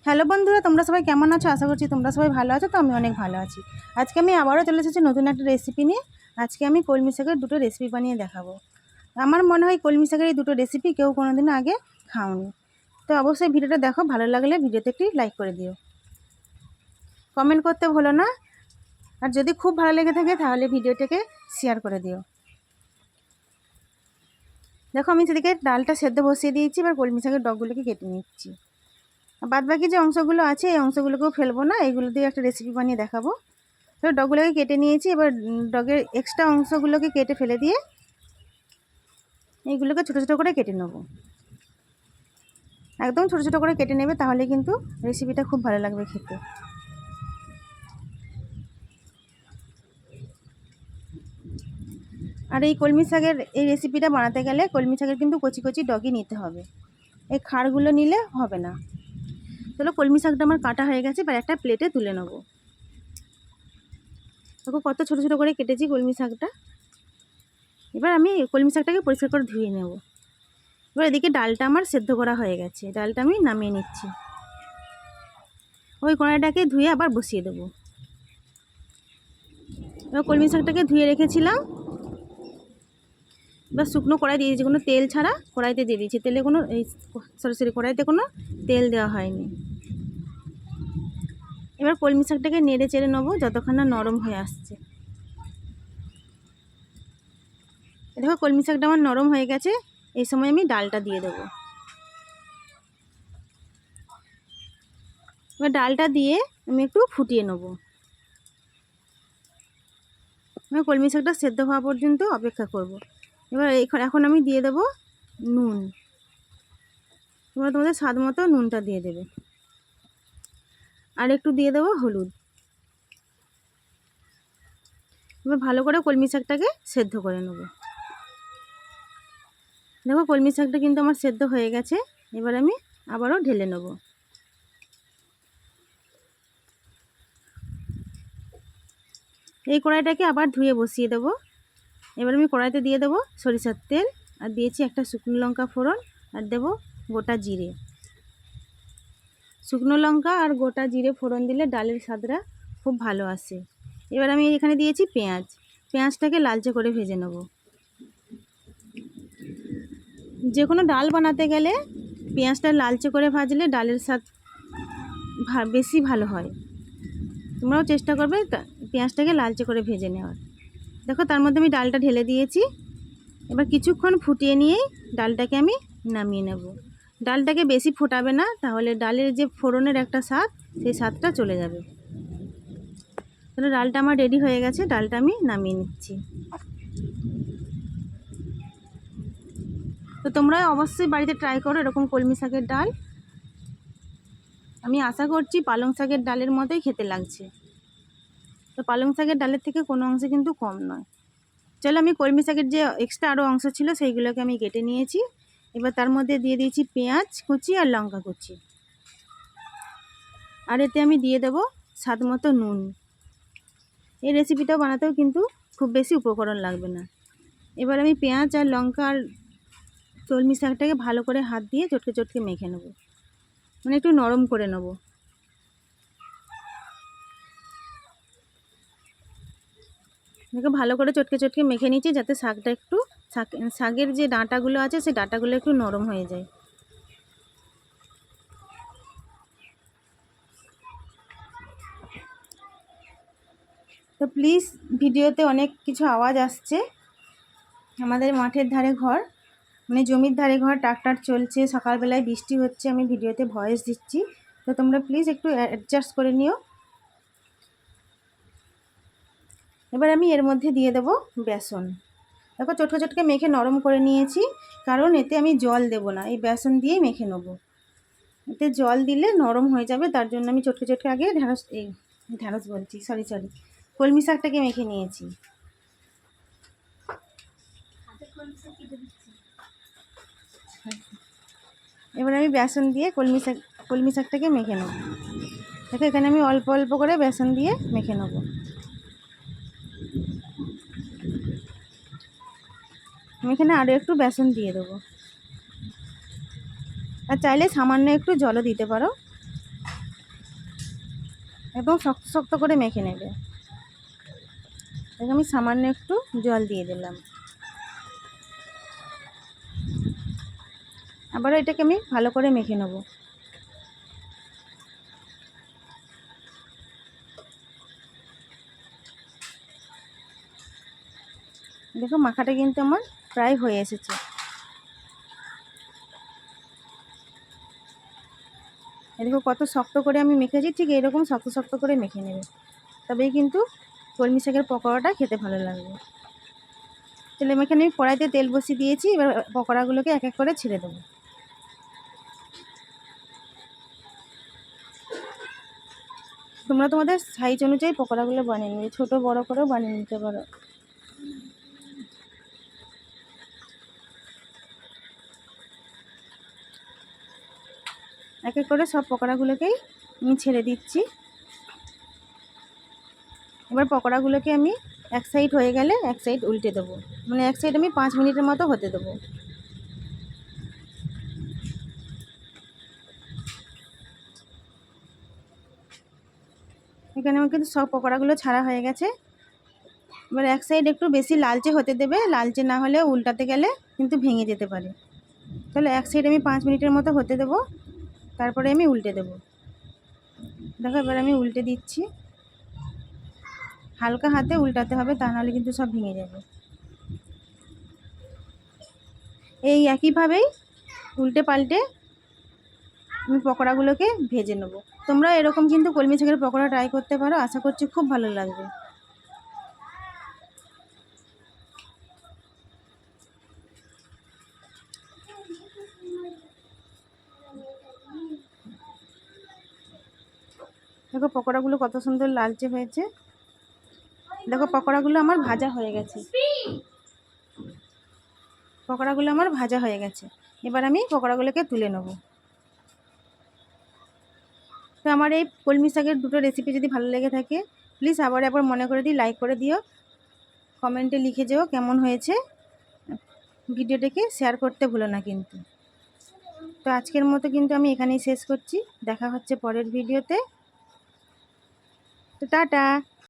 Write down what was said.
Hello বন্ধুরা, তোমরা সবাই কেমন আছো? আশা করছি তোমরা সবাই ভালো আছো। তো আমি অনেক ভালো আছি। আজকে আমি আবারও চলে এসেছি নতুন একটা রেসিপি নিয়ে। আজকে আমি কলমি শাকের দুটো রেসিপি বানিয়ে দেখাবো। আমার মনে হয় কলমি শাকের এই দুটো রেসিপি কেউ কোনোদিন আগে খাওনি। তো অবশ্যই ভিডিওটা দেখো, ভালো লাগলে ভিডিওতে একটি লাইক করে দিও, কমেন্ট করতে ভুলো না। আর যদি খুব ভালো লেগে থাকে তাহলে ভিডিওটাকে শেয়ার করে দিও। দেখো, আমি সেদিকে ডালটা সেদ্ধ বসিয়ে দিয়েছি। এবার কলমি শাকের ডগগুলোকে কেটে নিচ্ছি। বাদ বাকি যে অংশগুলো আছে এই অংশগুলোকেও ফেলবো না, এইগুলো দিয়ে একটা রেসিপি বানিয়ে দেখাবো। তো ডগগুলোকে কেটে নিয়েছি। এবার ডগের এক্সট্রা অংশগুলোকে কেটে ফেলে দিয়ে এইগুলোকে ছোটো ছোটো করে কেটে নেবো। একদম ছোটো ছোটো করে কেটে নেবে, তাহলে কিন্তু রেসিপিটা খুব ভালো লাগবে খেতে। আর এই কলমি শাকের এই রেসিপিটা বানাতে গেলে কলমি শাকের কিন্তু কচি কচি ডগই নিতে হবে, এই খাড়গুলো নিলে হবে না। চলো, কলমি শাকটা আমার কাটা হয়ে গেছে। এবার একটা প্লেটে তুলে নেবো। দেখো কত ছোটো ছোটো করে কেটেছি কলমি শাকটা। এবার আমি কলমি শাকটাকে পরিষ্কার করে ধুয়ে নেব। এবার এদিকে ডালটা আমার সেদ্ধ করা হয়ে গেছে, ডালটা আমি নামিয়ে নিচ্ছি। ওই কড়াইটাকে ধুয়ে আবার বসিয়ে দেবো। এবার কলমি শাকটাকে ধুয়ে রেখেছিলাম। এবার শুকনো কড়াই দিয়ে দিয়েছি, কোনো তেল ছাড়া কড়াইতে দিয়ে দিয়েছি। তেলে কোনো সরি কড়াইতে কোনো তেল দেওয়া হয়নি। এবার কলমি শাকটাকে নেড়ে চেড়ে নেবো যতক্ষণ না নরম হয়ে আসছে। দেখো কলমি শাকটা আমার নরম হয়ে গেছে। এই সময় আমি ডালটা দিয়ে দেবো। এবার ডালটা দিয়ে আমি একটু ফুটিয়ে নেবো। আমি কলমি শাকটা সেদ্ধ হওয়া পর্যন্ত অপেক্ষা করব। এবার এখন আমি দিয়ে দেবো নুন। তোমরা তোমাদের স্বাদ মতো নুনটা দিয়ে দেবে। আর একটু দিয়ে দেবো হলুদ। এবার ভালো করে কলমি শাকটাকে সেদ্ধ করে নেব। দেখো কলমি শাকটা কিন্তু আমার সেদ্ধ হয়ে গেছে। এবার আমি আবারও ঢেলে নেব। এই কড়াইটাকে আবার ধুয়ে বসিয়ে দেবো। এবার আমি কড়াইতে দিয়ে দেবো সরিষার তেল, আর দিয়েছি একটা শুকনো লঙ্কা ফোড়ন, আর দেবো গোটা জিরে। শুকনো লঙ্কা আর গোটা জিরে ফোড়ন দিলে ডালের স্বাদটা খুব ভালো আসে। এবার আমি এখানে দিয়েছি পেঁয়াজ। পেঁয়াজটাকে লালচে করে ভেজে নেব। যে কোনো ডাল বানাতে গেলে পেঁয়াজটা লালচে করে ভাজলে ডালের স্বাদ বেশি ভালো হয়। তোমরাও চেষ্টা করবে পেঁয়াজটাকে লালচে করে ভেজে নেওয়ার। দেখো তার মধ্যে আমি ডালটা ঢেলে দিয়েছি। এবার কিছুক্ষণ ফুটিয়ে নিয়েই ডালটাকে আমি নামিয়ে নেব। ডালটাকে বেশি ফোটাবে না, তাহলে ডালের যে ফোড়নের একটা স্বাদ, সেই স্বাদটা চলে যাবে। তাহলে ডালটা আমার রেডি হয়ে গেছে, ডালটা আমি নামিয়ে নিচ্ছি। তো তোমরা অবশ্যই বাড়িতে ট্রাই করো এরকম কলমি শাকের ডাল। আমি আশা করছি পালং শাকের ডালের মতোই খেতে লাগছে। তো পালং শাকের ডালের থেকে কোনো অংশে কিন্তু কম নয়। চলো, আমি কলমি শাকের যে এক্সট্রা আরও অংশ ছিল সেইগুলোকে আমি কেটে নিয়েছি। এবার তার মধ্যে দিয়ে দিয়েছি পেঁয়াজ কুচি আর লঙ্কা কুচি। আর এতে আমি দিয়ে দেবো স্বাদ মতো নুন। এই রেসিপিটাও বানাতেও কিন্তু খুব বেশি উপকরণ লাগবে না। এবার আমি পেঁয়াজ আর লঙ্কা আর কলমি শাকটাকে ভালো করে হাত দিয়ে চটকে চটকে মেখে নেব, মানে একটু নরম করে নেব। এটাকে ভালো করে চটকে চটকে মেখে নিচ্ছি, যাতে শাকটা একটু শাকের যে ডাঁটাগুলো আছে সেই ডাঁটাগুলো একটু নরম হয়ে যায়। তো প্লিজ, ভিডিওতে অনেক কিছু আওয়াজ আসছে। আমাদের মাঠের ধারে ঘর, মানে জমির ধারে ঘর, ট্রাক্টর চলছে, সকালবেলায় বৃষ্টি হচ্ছে, আমি ভিডিওতে ভয়েস দিচ্ছি। তো তোমরা প্লিজ একটু অ্যাডজাস্ট করে নিও। এবার আমি এর মধ্যে দিয়ে দেবো বেসন। দেখো চটকে চটকে মেখে নরম করে নিয়েছি, কারণ এতে আমি জল দেব না, এই বেসন দিয়েই মেখে নেব। এতে জল দিলে নরম হয়ে যাবে, তার জন্য আমি চটকে চটকে আগে ঢ্যাঁড়স বলছি, সরি কলমি শাকটাকে মেখে নিয়েছি। এবার আমি বেসন দিয়ে কলমি শাকটাকে মেখে নেব। দেখো এখানে আমি অল্প অল্প করে বেসন দিয়ে মেখে নেব। আমি এখানে আরও একটু বেসন দিয়ে দেবো, আর চাইলে সামান্য একটু জলও দিতে পারো। একদম শক্ত শক্ত করে মেখে নেবে। আমি সামান্য একটু জল দিয়ে দিলাম। আবারও এটাকে আমি ভালো করে মেখে নেব। দেখো মাখাটা কিন্তু আমার প্রায় হয়ে এসেছে। দেখো কত শক্ত করে আমি মেখেছি, ঠিক এরকম শক্ত শক্ত করে মেখে নেবে, তবেই কিন্তু কলমি শাকের পকোড়াটা খেতে ভালো লাগবে। তাহলে আমি এখানে কড়াইতে তেল বসিয়ে দিয়েছি, এবার পকোড়াগুলোকে এক এক করে ছেড়ে দেবো। তোমরা তোমাদের সাইজ অনুযায়ী পকোড়াগুলো বানিয়ে নেবে, ছোটো বড় করেও বানিয়ে নিতে পারো। এক এক করে সব পকোড়াগুলোকেই আমি ছেড়ে দিচ্ছি। এবার পকোড়াগুলোকে আমি এক সাইড হয়ে গেলে এক সাইড উল্টে দেবো, মানে এক সাইড আমি 5 মিনিটের মতো হতে দেবো। এখানে আমার কিন্তু সব পকোড়াগুলো ছাড়া হয়ে গেছে। এবার এক সাইড একটু বেশি লালচে হতে দেবে, লালচে না হলে উল্টাতে গেলে কিন্তু ভেঙে যেতে পারে। তাহলে এক সাইড আমি 5 মিনিটের মতো হতে দেবো, তারপরে আমি উল্টে দেবো। দেখো এবার আমি উল্টে দিচ্ছি, হালকা হাতে উল্টাতে হবে, তা নাহলে কিন্তু সব ভেঙে যাবে। এই একইভাবেই উল্টে পাল্টে আমি পকোড়াগুলোকে ভেজে নেবো। তোমরা এরকম কিন্তু কলমি শাকের পকোড়া ট্রাই করতে পারো, আশা করছি খুব ভালো লাগবে। দেখো পকোড়াগুলো কত সুন্দর লালচে হয়েছে। দেখো পকোড়াগুলো আমার ভাজা হয়ে গেছে, পকোড়াগুলো আমার ভাজা হয়ে গেছে। এবার আমি পকোড়াগুলোকে তুলে নেব। তো আমার এই কলমি শাকের দুটো রেসিপি যদি ভালো লেগে থাকে, প্লিজ আবার মনে করে দিই, লাইক করে দিও, কমেন্টে লিখে যেও কেমন হয়েছে। ভিডিওটাকে শেয়ার করতে ভুলো না কিন্তু। তো আজকের মতো কিন্তু আমি এখানেই শেষ করছি, দেখা হচ্ছে পরের ভিডিওতে। তো টাটা।